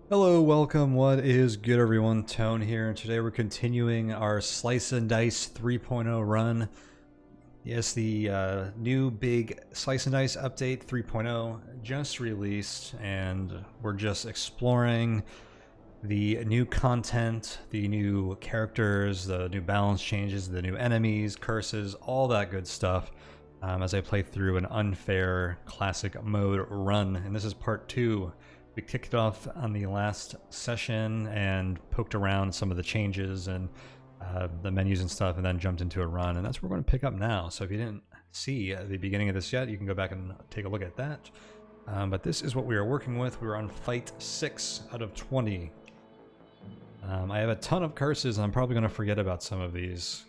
Hello, welcome. What is good, everyone? Tone here, and today we're continuing our Slice and Dice 3.0 run. Yes, the new big Slice and Dice update 3.0 just released, and we're just exploring the new content, the new characters, the new balance changes, the new enemies, curses, all that good stuff as I play through an unfair classic mode run. And this is part 2. We kicked it off on the last session and poked around some of the changes and the menus and stuff, and then jumped into a run, and that's what we're going to pick up now. So if you didn't see the beginning of this yet, you can go back and take a look at that. But this is what we are working with. We were on fight 6 out of 20. I have a ton of curses, and I'm probably going to forget about some of these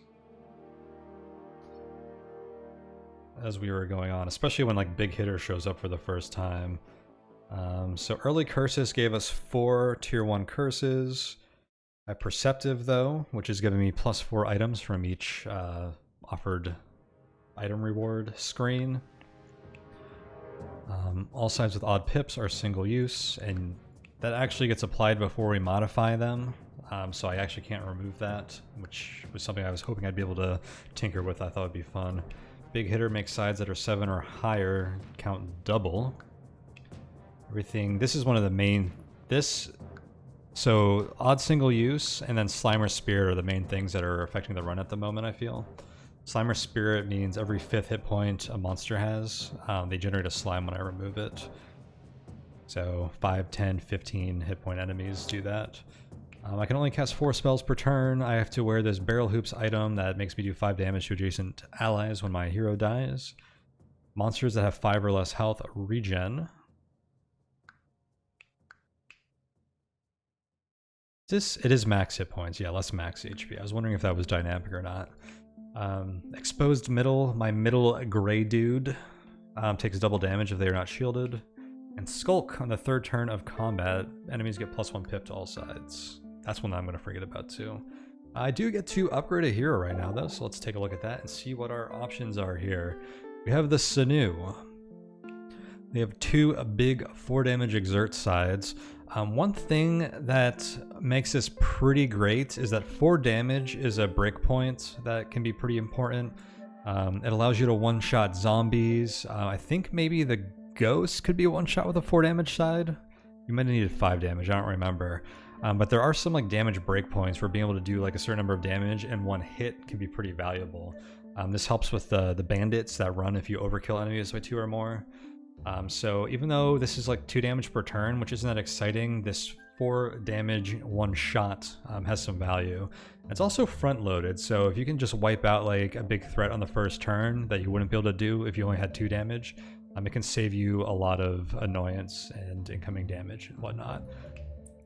as we were going on, especially when like Big Hitter shows up for the first time. So early curses gave us 4 tier 1 curses. A perceptive though, which is giving me +4 items from each offered item reward screen. All sides with odd pips are single use, and that actually gets applied before we modify them. So I actually can't remove that, which was something I was hoping I'd be able to tinker with. I thought would be fun. Big Hitter makes sides that are 7 or higher count double. Everything, this is one of the main, so odd single use and then Slimer Spirit are the main things that are affecting the run at the moment, I feel. Slimer Spirit means every 5th hit point a monster has, they generate a slime when I remove it. So 5, 10, 15 hit point enemies do that. I can only cast 4 spells per turn. I have to wear this Barrel Hoops item that makes me do 5 damage to adjacent allies when my hero dies. Monsters that have 5 or less health regen. It is max hit points, yeah, less max HP. I was wondering if that was dynamic or not. Exposed middle, my middle gray dude takes double damage if they are not shielded. And Skulk, on the 3rd turn of combat, enemies get +1 pip to all sides. That's one that I'm going to forget about too. I do get to upgrade a hero right now though, so let's take a look at that and see what our options are here. We have the Sanu. They have 2 big 4 damage exert sides. One thing that makes this pretty great is that 4 damage is a breakpoint that can be pretty important. It allows you to one-shot zombies. I think maybe the ghost could be a one-shot with a 4 damage side. You might have needed 5 damage, I don't remember. But there are some like damage breakpoints where being able to do like a certain number of damage in one hit can be pretty valuable. This helps with the bandits that run if you overkill enemies by 2 or more. So even though this is like 2 damage per turn, which isn't that exciting, this 4 damage one shot has some value. It's also front loaded, so if you can just wipe out like a big threat on the first turn that you wouldn't be able to do if you only had 2 damage, it can save you a lot of annoyance and incoming damage and whatnot.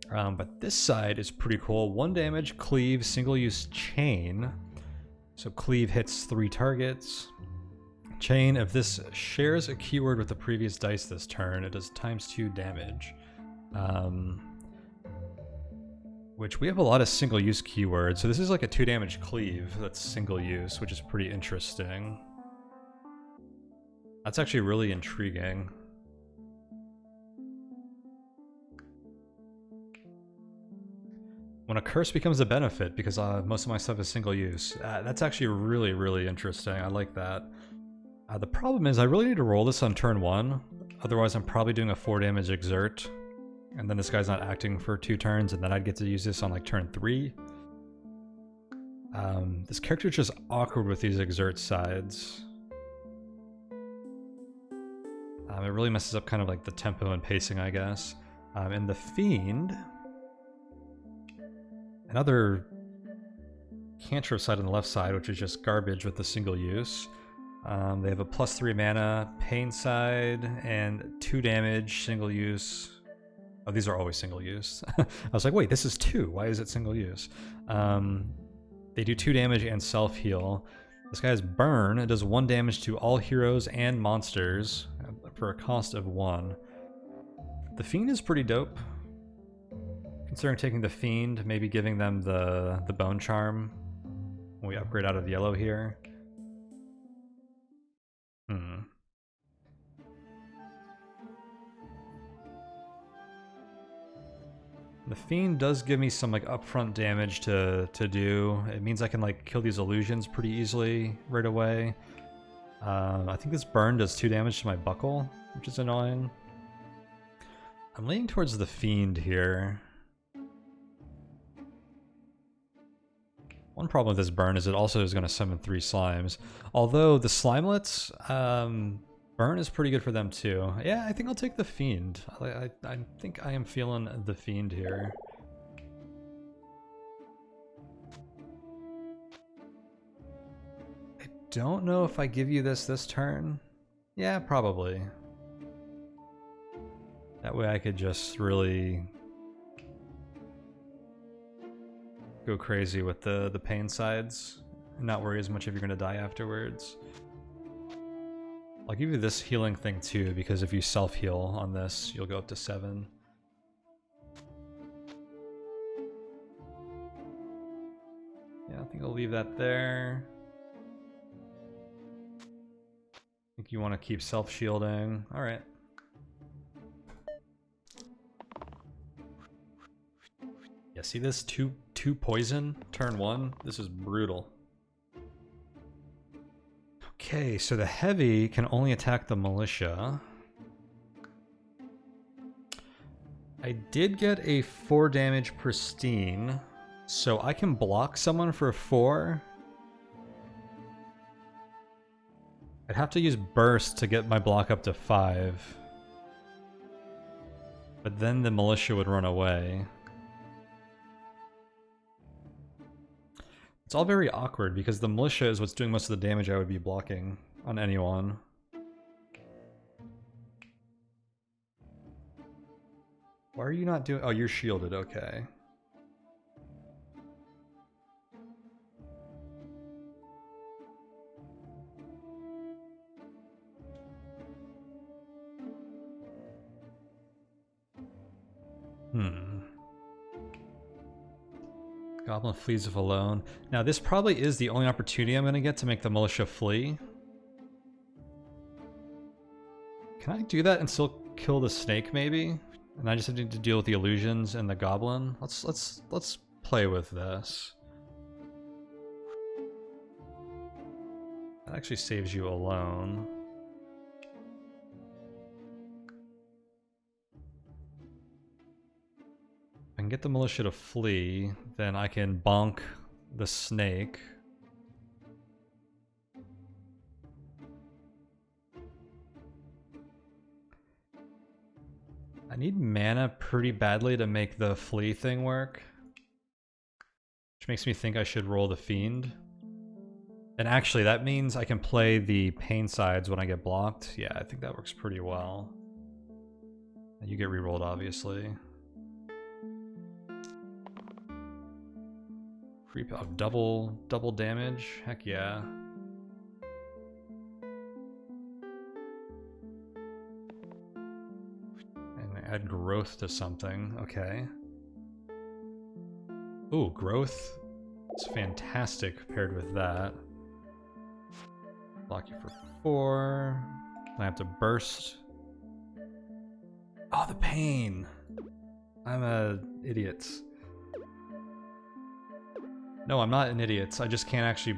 But this side is pretty cool. 1 damage, cleave, single use chain. So cleave hits 3 targets. Chain, if this shares a keyword with the previous dice this turn, it does ×2 damage. Which we have a lot of single use keywords, so this is like a 2 damage cleave that's single use, which is pretty interesting. That's actually really intriguing. When a curse becomes a benefit, because most of my stuff is single use, that's actually really, really interesting. I like that. The problem is I really need to roll this on turn 1, otherwise I'm probably doing a 4 damage exert, and then this guy's not acting for 2 turns, and then I'd get to use this on like turn 3. This character's just awkward with these exert sides. It really messes up kind of like the tempo and pacing, I guess. And the Fiend, another cantrip side on the left side, which is just garbage with the single use. They have a +3 mana, pain side, and 2 damage, single use. Oh, these are always single use. I was like, wait, this is 2. Why is it single use? They do 2 damage and self-heal. This guy has burn. It does 1 damage to all heroes and monsters for a cost of 1. The Fiend is pretty dope. Considering taking the Fiend, maybe giving them the Bone Charm when we upgrade out of yellow here. The Fiend does give me some like upfront damage to do. It means I can like kill these illusions pretty easily right away. I think this burn does 2 damage to my buckle, which is annoying. I'm leaning towards the Fiend here. One problem with this burn is it also is going to summon 3 slimes. Although the slimelets, burn is pretty good for them too. Yeah, I think I'll take the Fiend. I think I am feeling the Fiend here. I don't know if I give you this turn. Yeah, probably. That way I could just really go crazy with the pain sides and not worry as much if you're gonna die afterwards. I'll give you this healing thing too, because if you self-heal on this, you'll go up to 7. Yeah, I think I'll leave that there. I think you want to keep self-shielding. Alright. Yeah, see this? Two poison, turn 1? This is brutal. Okay, so the heavy can only attack the militia. I did get a 4 damage pristine, so I can block someone for 4. I'd have to use burst to get my block up to 5. But then the militia would run away. It's all very awkward because the militia is what's doing most of the damage I would be blocking on anyone. Why are you not doing... Oh, you're shielded, okay. Goblin flees if alone. Now this probably is the only opportunity I'm going to get to make the militia flee. Can I do that and still kill the snake maybe? And I just need to deal with the illusions and the goblin? Let's play with this. That actually saves you alone. If I can get the militia to flee, then I can bonk the snake. I need mana pretty badly to make the flee thing work. Which makes me think I should roll the Fiend. And actually, that means I can play the pain sides when I get blocked. Yeah, I think that works pretty well. And you get rerolled, obviously. Oh, double damage? Heck yeah. And add growth to something. Okay. Ooh, growth is fantastic paired with that. Block you for 4. I have to burst. Oh, the pain! I'm an idiot. No, I'm not an idiot. I just can't actually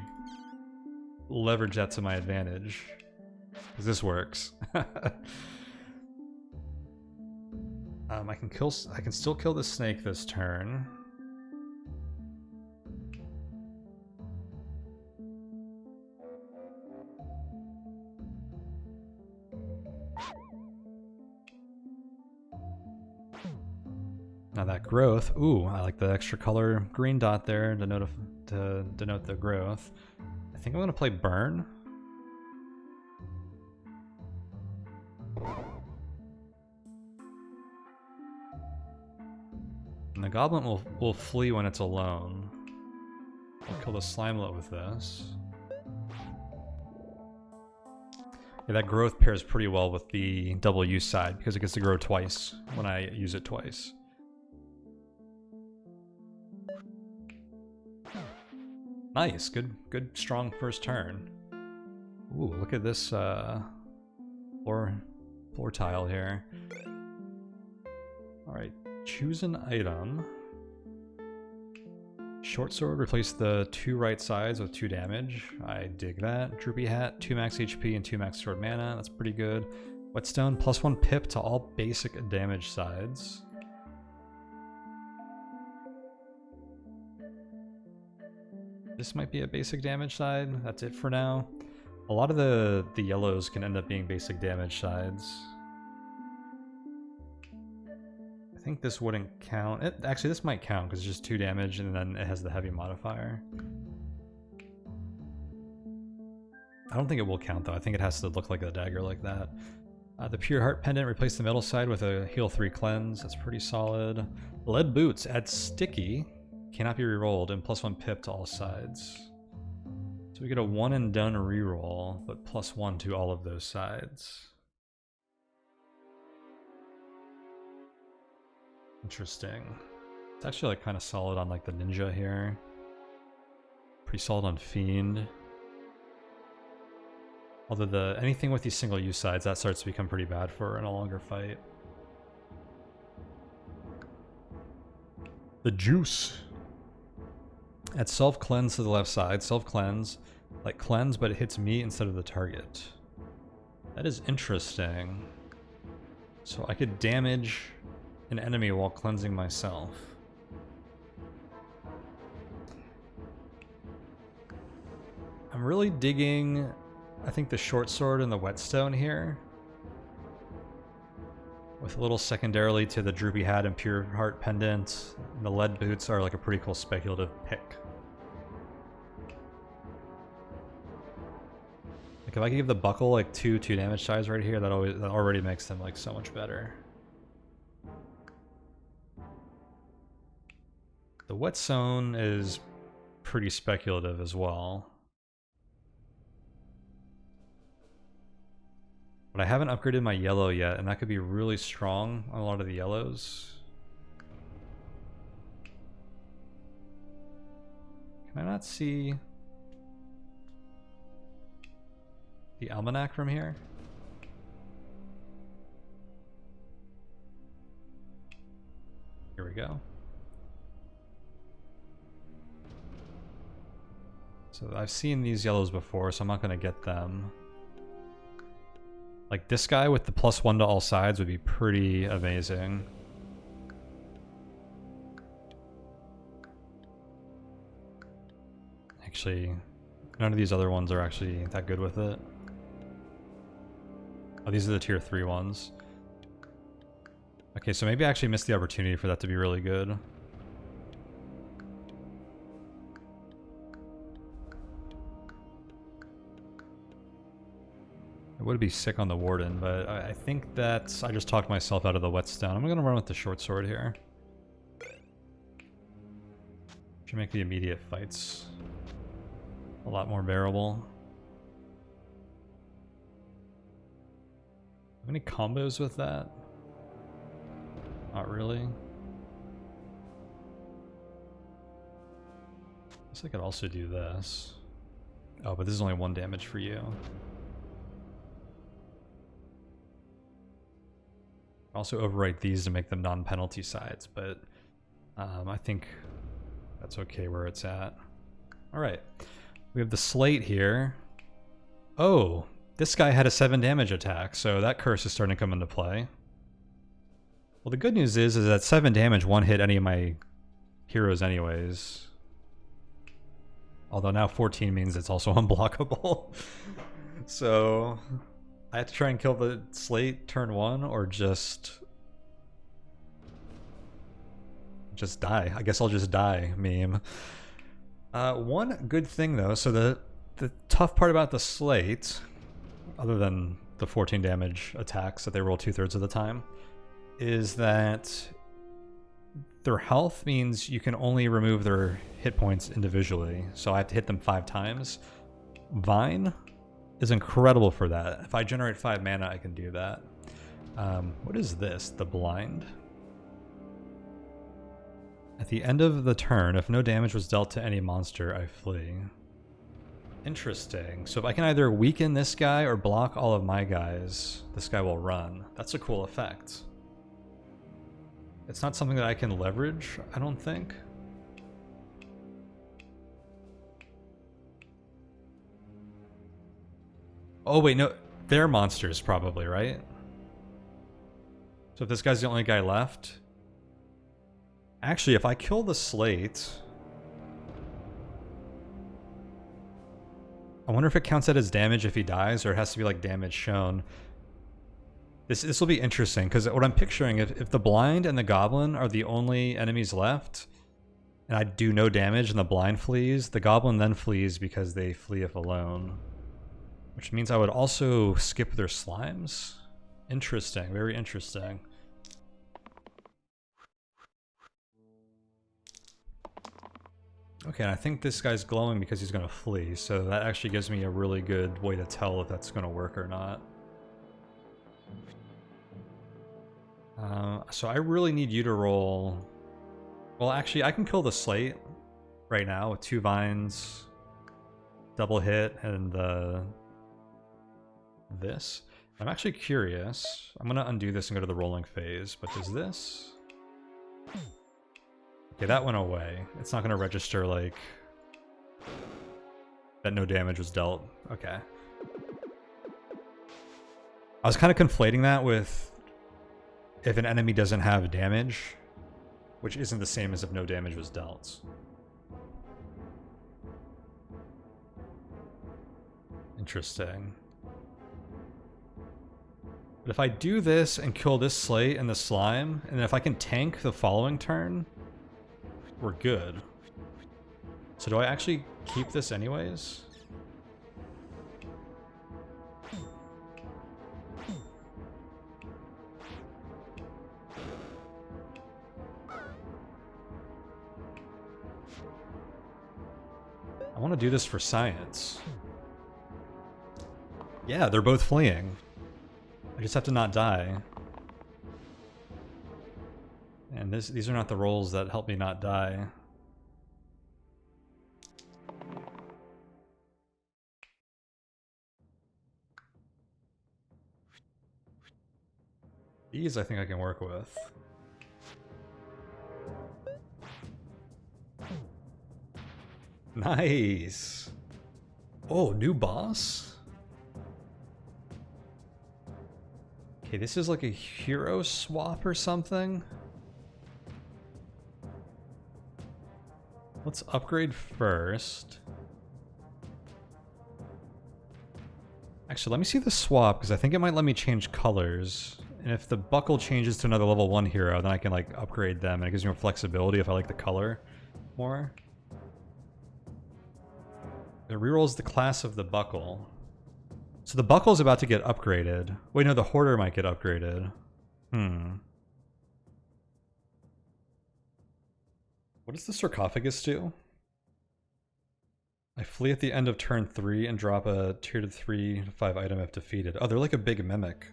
leverage that to my advantage. Because this works. I can still kill the snake this turn. Now that growth, ooh, I like the extra color green dot there to denote the growth. I think I'm gonna play burn. And the goblin will flee when it's alone. I'll kill the slimelet with this. Yeah, that growth pairs pretty well with the double use side because it gets to grow twice when I use it twice. Nice, good strong first turn. Ooh, look at this floor tile here. Alright, Choose an item. Short sword, replace the 2 right sides with 2 damage. I dig that. Droopy hat, 2 max HP and 2 max sword mana. That's pretty good. Whetstone, +1 pip to all basic damage sides. This might be a basic damage side. That's it for now. A lot of the yellows can end up being basic damage sides. I think this wouldn't count. Actually, this might count because it's just 2 damage and then it has the heavy modifier. I don't think it will count though. I think it has to look like a dagger like that. The Pure Heart Pendant, replace the middle side with a heal 3 cleanse. That's pretty solid. Lead Boots, add sticky. Cannot be rerolled and +1 pip to all sides. So we get a 1 and done reroll, but +1 to all of those sides. Interesting. It's actually like kind of solid on like the ninja here. Pretty solid on fiend. Although anything with these single use sides, that starts to become pretty bad for in a longer fight. The juice. Add self cleanse to the left side. Self cleanse, like cleanse, but it hits me instead of the target. That is interesting. So I could damage an enemy while cleansing myself. I'm really digging, I think, the short sword and the whetstone here. With a little secondarily to the droopy hat and pure heart pendant. The lead boots are like a pretty cool speculative pick. Like if I could give the buckle like 2 damage sides right here, that already makes them like so much better. The whetstone is pretty speculative as well. But I haven't upgraded my yellow yet, and that could be really strong on a lot of the yellows. Can I not see the almanac from here? Here we go. So I've seen these yellows before, so I'm not going to get them. Like this guy with the +1 to all sides would be pretty amazing. Actually, none of these other ones are actually that good with it. Oh, these are the tier 3 ones. Okay, so maybe I actually missed the opportunity for that to be really good. It would be sick on the Warden, but I think that I just talked myself out of the whetstone. I'm going to run with the short sword here. Should make the immediate fights a lot more bearable. Have any combos with that? Not really. Guess I could also do this. Oh, but this is only 1 damage for you. Also overwrite these to make them non-penalty sides, but I think that's okay where it's at. Alright, we have the slate here. Oh, this guy had a 7 damage attack, so that curse is starting to come into play. Well, the good news is that 7 damage won't hit any of my heroes anyways. Although now 14 means it's also unblockable. So I have to try and kill the slate turn 1 or just die. I guess I'll just die, meme. One good thing though, so the tough part about the slate, other than the 14 damage attacks that they roll 2/3 of the time, is that their health means you can only remove their hit points individually. So I have to hit them 5 times. Vine is incredible for that. If I generate 5 mana, I can do that. What is this? The blind? At the end of the turn, if no damage was dealt to any monster, I flee. Interesting. So if I can either weaken this guy or block all of my guys, this guy will run. That's a cool effect. It's not something that I can leverage, I don't think. Oh wait, no, they're monsters probably, right? So if this guy's the only guy left... Actually, if I kill the slate... I wonder if it counts that as damage if he dies, or it has to be like damage shown. This will be interesting, because what I'm picturing, if the blind and the goblin are the only enemies left, and I do no damage and the blind flees, the goblin then flees because they flee if alone. Which means I would also skip their slimes. Interesting, very interesting. Okay, and I think this guy's glowing because he's going to flee, so that actually gives me a really good way to tell if that's going to work or not. So I really need you to roll... Well, actually, I can kill the slate right now with 2 vines, double hit, and this. I'm actually curious. I'm going to undo this and go to the rolling phase, but does this... Okay, that went away. It's not going to register, like, that no damage was dealt. Okay. I was kind of conflating that with if an enemy doesn't have damage, which isn't the same as if no damage was dealt. Interesting. But if I do this and kill this slate and the slime, and if I can tank the following turn, we're good. So do I actually keep this anyways? I want to do this for science. Yeah, they're both fleeing. I just have to not die. And these are not the rolls that help me not die. These I think I can work with. Nice! Oh, new boss? Okay, this is like a hero swap or something? Let's upgrade first. Actually, let me see the swap, because I think it might let me change colors. And if the buckle changes to another level 1 hero, then I can like upgrade them, and it gives me more flexibility if I like the color more. It rerolls the class of the buckle. So the buckle's about to get upgraded. Wait, no, the hoarder might get upgraded. What does the sarcophagus do? I flee at the end of turn 3 and drop a tier to 3 to 5 item if defeated. Oh, they're like a big mimic.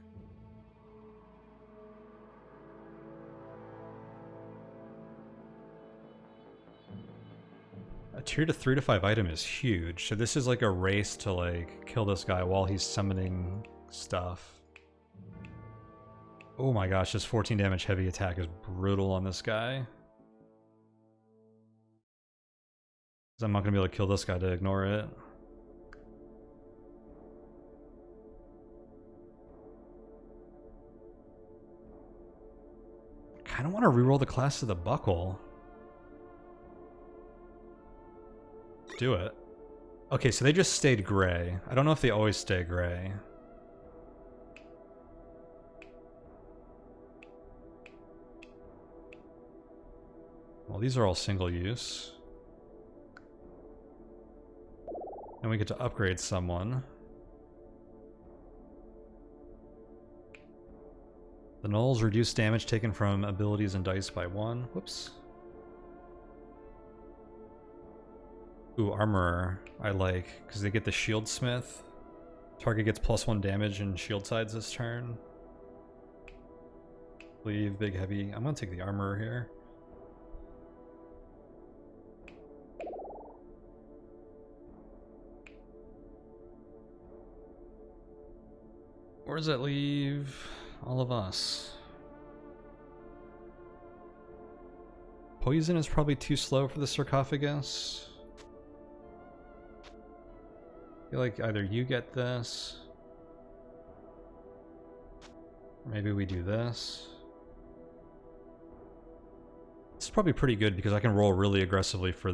A tier to 3 to 5 item is huge. So this is like a race to like kill this guy while he's summoning stuff. Oh my gosh, this 14 damage heavy attack is brutal on this guy. I'm not going to be able to kill this guy to ignore it. I kind of want to reroll the class of the buckle. Do it. Okay, so they just stayed gray. I don't know if they always stay gray. Well, these are all single use. And we get to upgrade someone. The nulls reduce damage taken from abilities and dice by 1. Whoops. Ooh, Armorer, I like, because they get the Shield Smith. Target gets +1 damage and shield sides this turn. Leave, big, heavy. I'm gonna take the Armorer here. Where does that leave all of us? Poison is probably too slow for the Sarcophagus. I feel like either you get this, or maybe we do this. This is probably pretty good because I can roll really aggressively for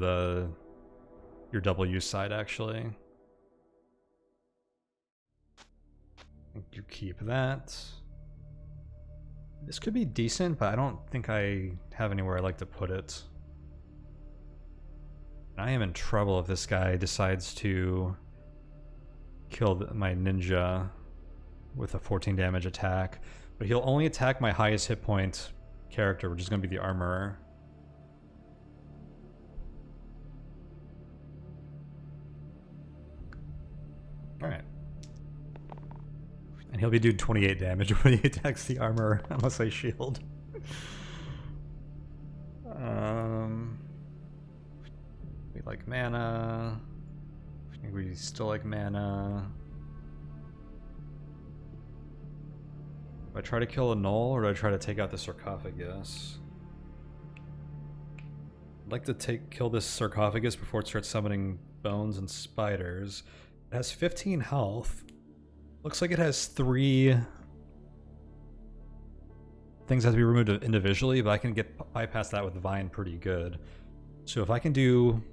your W side, actually. I think you keep that. This could be decent, but I don't think I have anywhere I like to put it. I am in trouble if this guy decides to kill my ninja with a 14 damage attack, but he'll only attack my highest hit point character, which is going to be the armorer. Alright. And he'll be doing 28 damage when he attacks the armor, unless I shield. We like mana. I think we still like mana. Do I try to kill a null, or do I try to take out the Sarcophagus? I'd like to kill this Sarcophagus before it starts summoning bones and spiders. It has 15 health. Looks like it has 3 things that have to be removed individually, but I can bypass that with Vine pretty good. So if I can do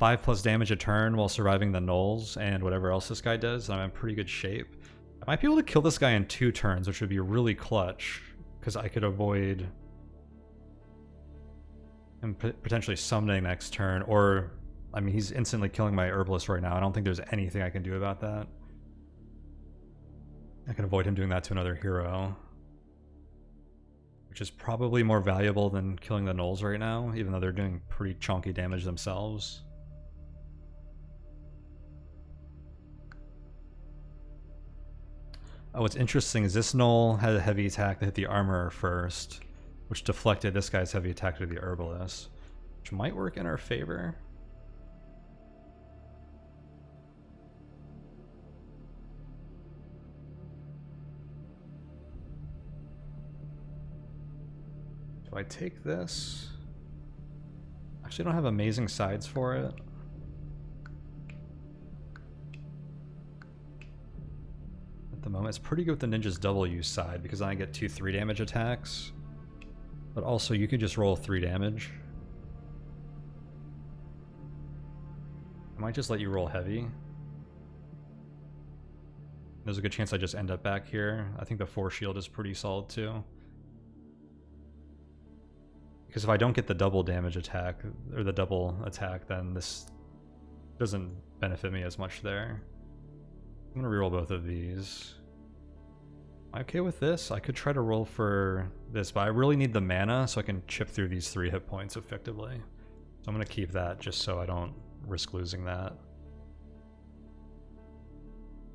5+ damage a turn while surviving the nulls and whatever else this guy does, I'm in pretty good shape. I might be able to kill this guy in 2 turns, which would be really clutch, because I could avoid him potentially summoning next turn, or, I mean, he's instantly killing my herbalist right now. I don't think there's anything I can do about that. I can avoid him doing that to another hero, which is probably more valuable than killing the nulls right now, even though they're doing pretty chunky damage themselves. Oh, what's interesting is this null had a heavy attack that hit the armor first, which deflected this guy's heavy attack to the herbalist, which might work in our favor. Do I take this? Actually, I don't have amazing sides for it. At the moment, it's pretty good with the ninja's W side because I get 2 3 damage attacks. But also, you could just roll 3 damage. I might just let you roll heavy. There's a good chance I just end up back here. I think the 4 shield is pretty solid too. Because if I don't get the double damage attack, or the double attack, then this doesn't benefit me as much there. I'm gonna reroll both of these. Am I okay with this? I could try to roll for this, but I really need the mana so I can chip through these 3 hit points effectively. So I'm gonna keep that just so I don't risk losing that.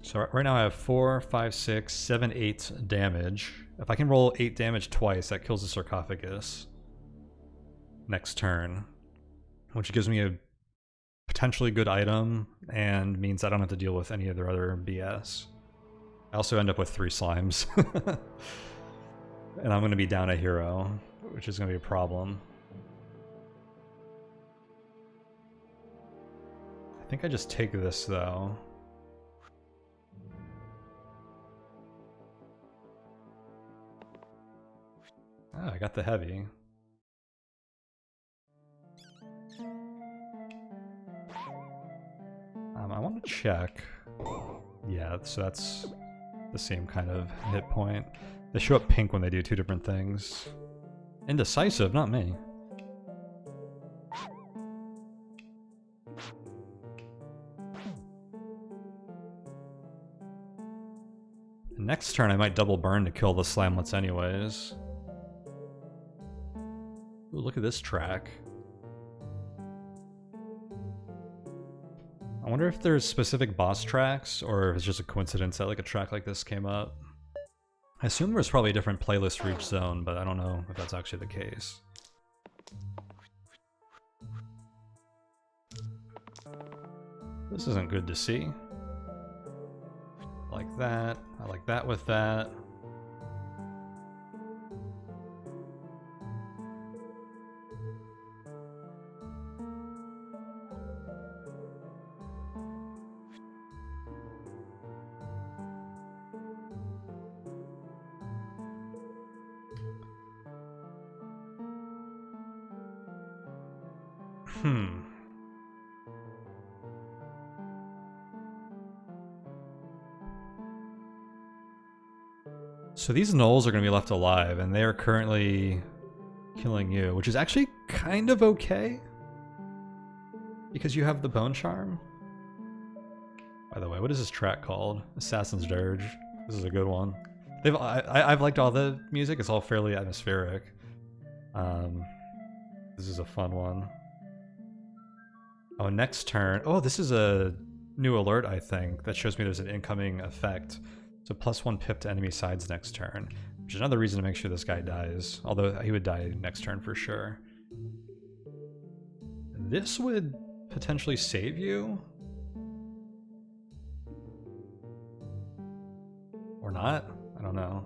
So right now I have 4, 5, 6, 7, 8 damage. If I can roll 8 damage twice, that kills the Sarcophagus next turn, which gives me a potentially good item and means I don't have to deal with any of their other BS. I also end up with 3 slimes. And I'm going to be down a hero, which is going to be a problem. I think I just take this though. Oh, I got the heavy. I want to check. Yeah, so that's the same kind of hit point. They show up pink when they do 2 different things. Indecisive, not me. Next turn I might double burn to kill the slamlets anyways. Ooh, look at this track. I wonder if there's specific boss tracks, or if it's just a coincidence that like a track like this came up. I assume there's probably a different playlist for each zone, but I don't know if that's actually the case. This isn't good to see. I like that. I like that with that. Hmm. So these gnolls are going to be left alive, and they are currently killing you, which is actually kind of okay. Because you have the bone charm. By the way, what is this track called? Assassin's Dirge. This is a good one. I've liked all the music. It's all fairly atmospheric. This is a fun one. Oh, next turn. Oh, this is a new alert, I think, that shows me there's an incoming effect. So +1 pip to enemy sides next turn, which is another reason to make sure this guy dies. Although he would die next turn for sure. This would potentially save you? Or not? I don't know.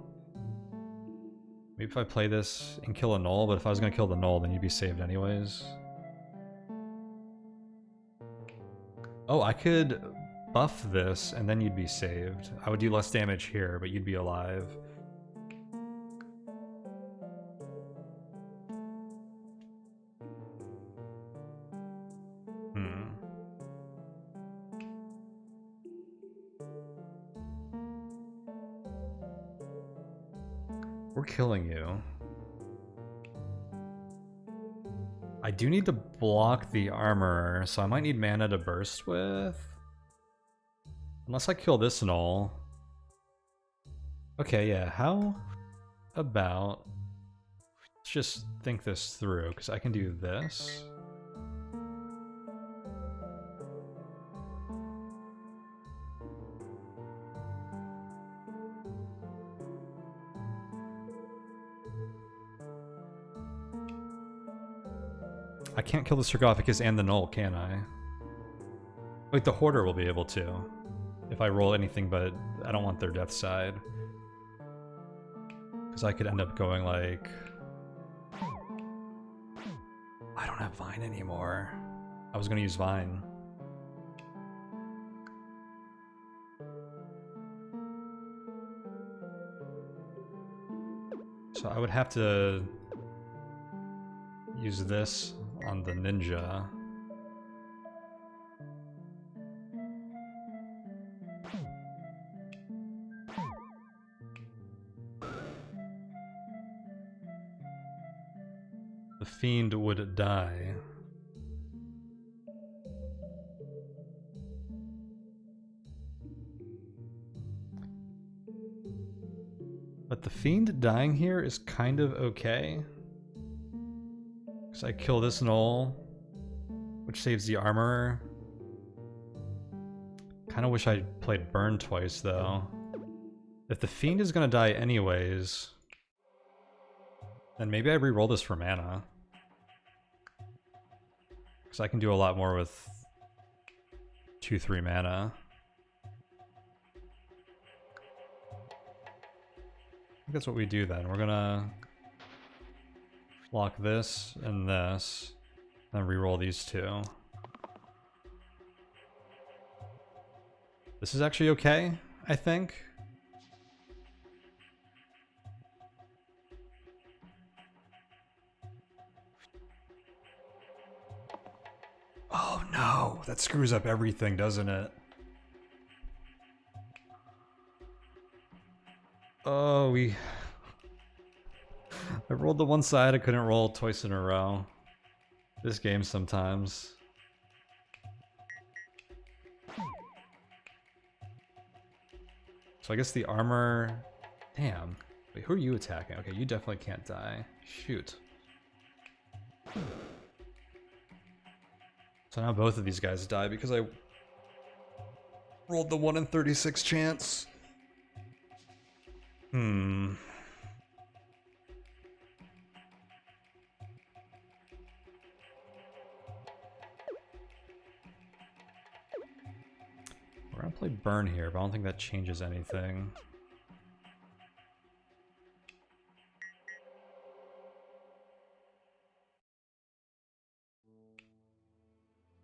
Maybe if I play this and kill a gnoll, but if I was going to kill the gnoll, then you'd be saved anyways. Oh, I could buff this and then you'd be saved. I would do less damage here, but you'd be alive. We're killing you. I do need to block the armor, so I might need mana to burst with. Unless I kill this gnoll. Okay, yeah, how about... Let's just think this through, because I can do this. I can't kill the Sarcophagus and the Gnoll, can I? Wait, the Hoarder will be able to. If I roll anything, but I don't want their death side. Because I could end up going like... I don't have Vine anymore. I was going to use Vine. So I would have to use this on the ninja. The fiend would die. But the fiend dying here is kind of okay. Because I kill this gnoll, which saves the armor. Kind of wish I played burn twice though. If the fiend is going to die anyways, then maybe I re-roll this for mana. Because I can do a lot more with 2-3 mana. I think that's what we do then. We're gonna lock this and this, and then re-roll these two. This is actually okay, I think. Oh no, that screws up everything, doesn't it? Oh, I rolled the one side, I couldn't roll twice in a row. This game sometimes. So I guess the armor... Damn. Wait, who are you attacking? Okay, you definitely can't die. Shoot. So now both of these guys die because I rolled the 1 in 36 chance. We're gonna play burn here, but I don't think that changes anything.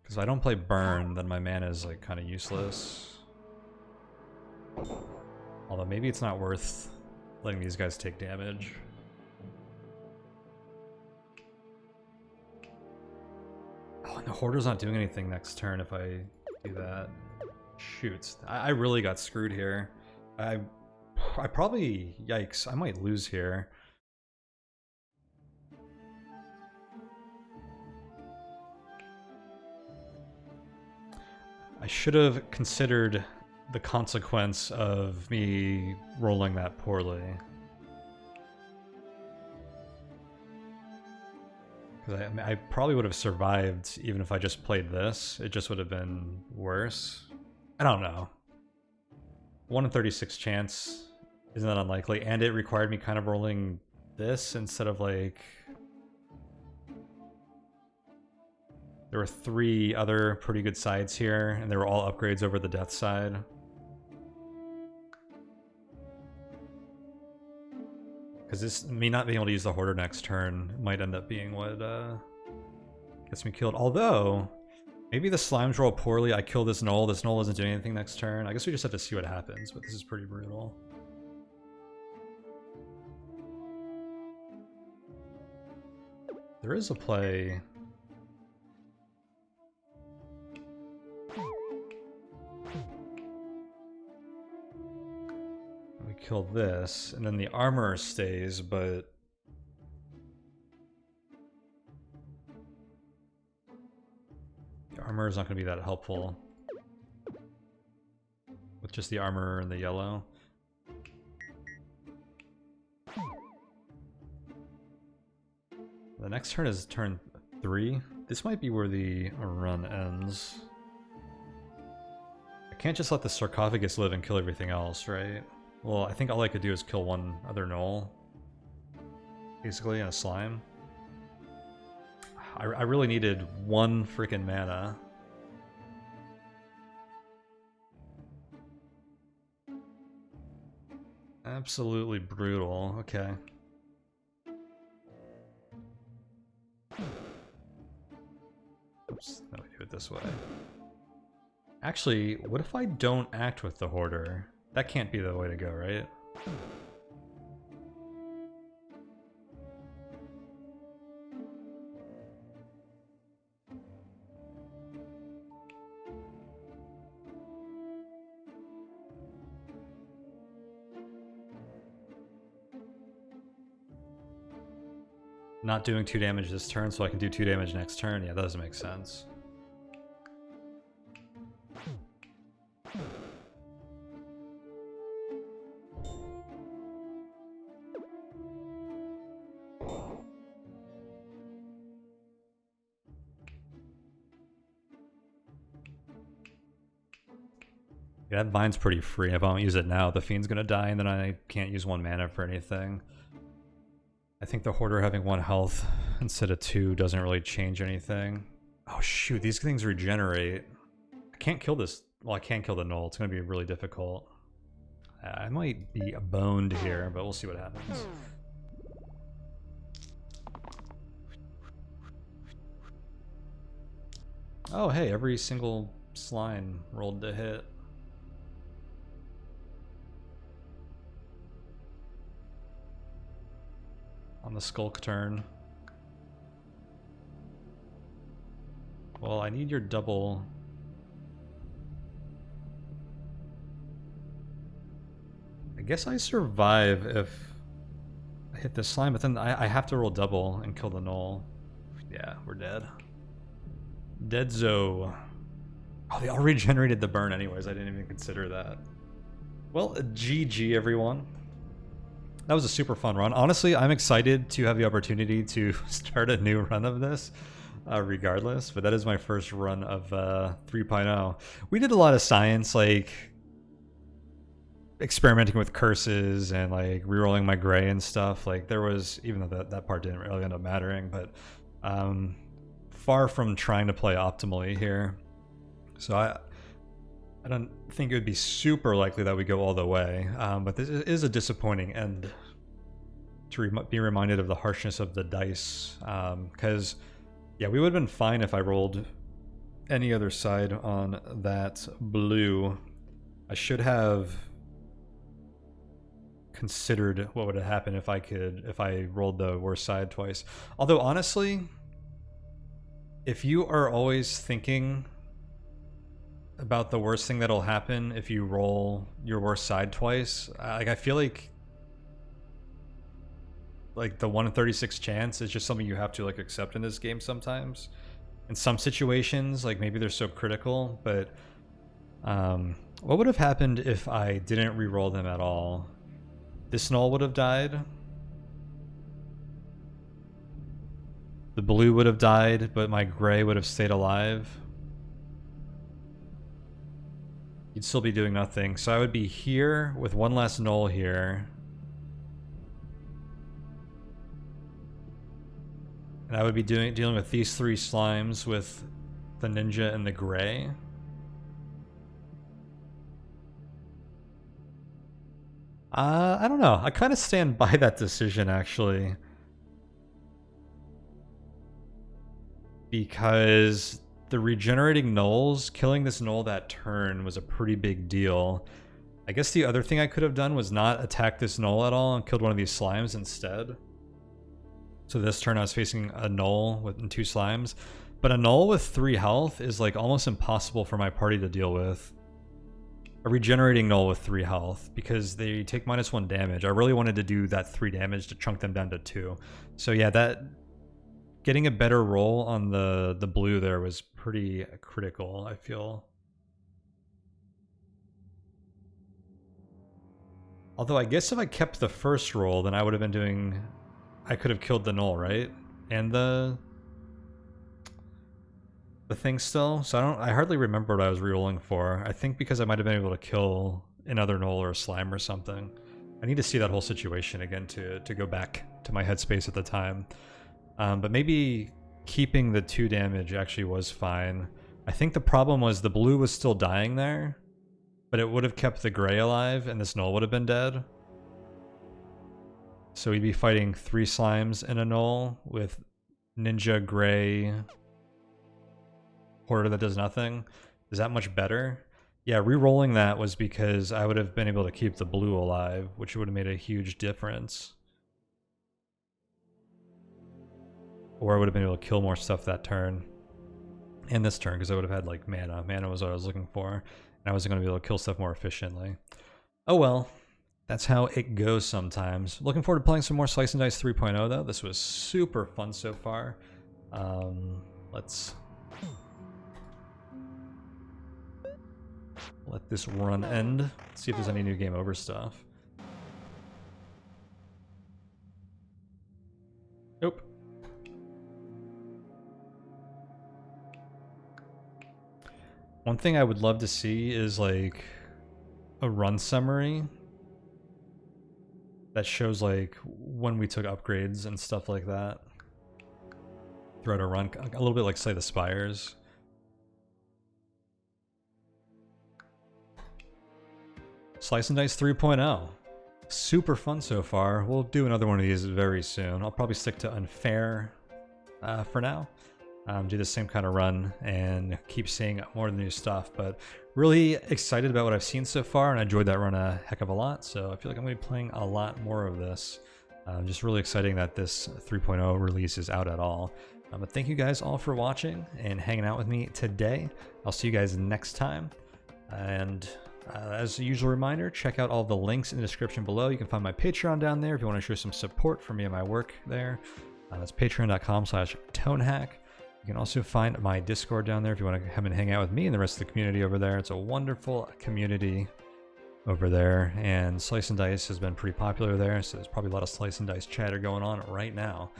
Because if I don't play burn, then my mana is like kind of useless. Although maybe it's not worth letting these guys take damage. Oh, Oh, and the Hoarder's not doing anything next turn if I do that. Shoot. I really got screwed here. I probably... Yikes. I might lose here. I should have considered the consequence of me rolling that poorly. Because I probably would have survived even if I just played this. It just would have been worse. I don't know. 1 in 36 chance isn't that unlikely, and it required me kind of rolling this instead of like... There were 3 other pretty good sides here, and they were all upgrades over the death side. Because this, me not being able to use the Hoarder next turn might end up being what gets me killed. Although, maybe the slimes roll poorly, I kill this Knoll isn't doing anything next turn. I guess we just have to see what happens, but this is pretty brutal. There is a play... Kill this, and then the armor stays, but... The armor is not going to be that helpful. With just the armor and the yellow. The next turn is turn 3. This might be where the run ends. I can't just let the Sarcophagus live and kill everything else, right? Well, I think all I could do is kill one other Knoll. Basically, and a slime. I really needed 1 freaking mana. Absolutely brutal. Okay. Oops, no, we do it this way. Actually, what if I don't act with the Hoarder? That can't be the way to go, right? Not doing 2 damage this turn, so I can do 2 damage next turn? Yeah, that doesn't make sense. Yeah, that Vine's pretty free. If I don't use it now, the Fiend's gonna die, and then I can't use 1 mana for anything. I think the Hoarder having 1 health instead of 2 doesn't really change anything. Oh shoot, these things regenerate. I can't kill this. Well, I can kill the Knoll. It's gonna be really difficult. I might be boned here, but we'll see what happens. Oh hey, every single slime rolled to hit. On the Skulk turn. Well, I need your double. I guess I survive if I hit this slime, but then I have to roll double and kill the Knoll. Yeah, we're dead. Deadzo. Oh, they all regenerated the burn anyways. I didn't even consider that. Well, GG everyone. That was a super fun run. Honestly, I'm excited to have the opportunity to start a new run of this, regardless. But that is my first run of 3.0. We did a lot of science, like experimenting with curses and like rerolling my gray and stuff. Like there was, even though that part didn't really end up mattering, but far from trying to play optimally here. So I don't think it would be super likely that we go all the way, but this is a disappointing end to be reminded of the harshness of the dice, because yeah, we would have been fine if I rolled any other side on that blue. I should have considered what would have happened if I rolled the worst side twice. Although honestly, if you are always thinking about the worst thing that'll happen if you roll your worst side twice, like I feel like the 1 in 36 chance is just something you have to like accept in this game sometimes. In some situations, like maybe they're so critical, but what would have happened if I didn't re-roll them at all? This null would have died. The blue would have died, but my gray would have stayed alive. You'd still be doing nothing. So I would be here with one last null here. And I would be dealing with these 3 slimes with the ninja and the gray. I don't know. I kind of stand by that decision, actually. Because the regenerating nulls, killing this null that turn was a pretty big deal. I guess the other thing I could have done was not attack this null at all and killed one of these slimes instead. So this turn I was facing a null with 2 slimes. But a null with 3 health is like almost impossible for my party to deal with. A regenerating null with 3 health, because they take -1 damage. I really wanted to do that 3 damage to chunk them down to 2. So yeah, that getting a better roll on the blue there was pretty critical, I feel. Although I guess if I kept the first roll, then I would have been doing... I could have killed the null, right? And the thing still. So I hardly remember what I was re-rolling for. I think because I might have been able to kill another null or a slime or something. I need to see that whole situation again to go back to my headspace at the time. But maybe keeping the 2 damage actually was fine. I think the problem was the blue was still dying there, but it would have kept the gray alive and this null would have been dead. So we'd be fighting 3 slimes and a null with ninja, gray, porter that does nothing. Is that much better? Yeah, re-rolling that was because I would have been able to keep the blue alive, which would have made a huge difference. Or I would have been able to kill more stuff that turn. And this turn, because I would have had like mana. Mana was what I was looking for. And I wasn't going to be able to kill stuff more efficiently. Oh well. That's how it goes sometimes. Looking forward to playing some more Slice and Dice 3.0 though. This was super fun so far. Let's let this run end. See if there's any new game over stuff. Nope. One thing I would love to see is like a run summary that shows like when we took upgrades and stuff like that throughout a run, a little bit like Slay the Spires. Slice and Dice 3.0. Super fun so far. We'll do another one of these very soon. I'll probably stick to Unfair for now. Do the same kind of run and keep seeing more new stuff, but really excited about what I've seen so far, and I enjoyed that run a heck of a lot, so I feel like I'm going to be playing a lot more of this. Just really exciting that this 3.0 release is out at all. But thank you guys all for watching and hanging out with me today. I'll see you guys next time, and as a usual reminder, check out all the links in the description below. You can find my Patreon down there if you want to show some support for me and my work there. That's patreon.com/tonehack. You can also find my Discord down there if you want to come and hang out with me and the rest of the community over there. It's a wonderful community over there, and Slice and Dice has been pretty popular there, so there's probably a lot of Slice and Dice chatter going on right now.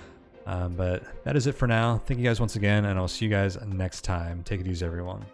But that is it for now. Thank you guys once again, and I'll see you guys next time. Take it easy, everyone.